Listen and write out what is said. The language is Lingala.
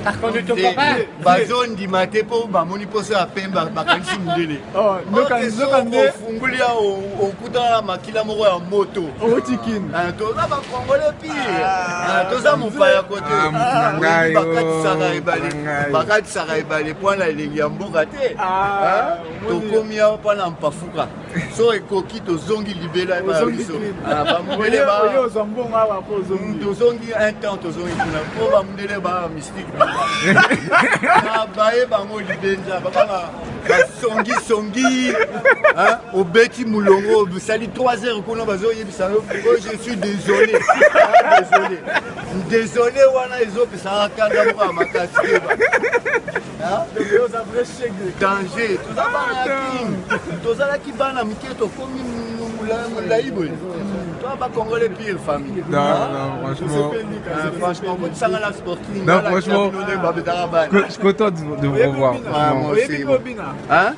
Reconnu ton papa. Bazon di mate po ba moni po sa pemba bakanisi mundele. Oh, nokande fungulia okuta makila moko ya moto. otikin. Toza ba congolais pire. Toza mopaya kote. Bakatisaka ebale mpona elengi ya mboka te. Tokomi awa mpona mpafuka. So ekoki tozongi libela ya biso. Bamundele tozongi un temps tozongi kuna po bamundele ba mystique. Baye bango libenza babanga basongi obeti mulongo busali 3 heures kuna bazoyebisa je suis désolé. Désolé wana ezopesa kanda moko makasi danger tozalaki bana mike tokomi molai boye toi bacongolais pire famille. Non, Franchement, la sportive. Non, franchement, je suis content de vous revoir. Hein?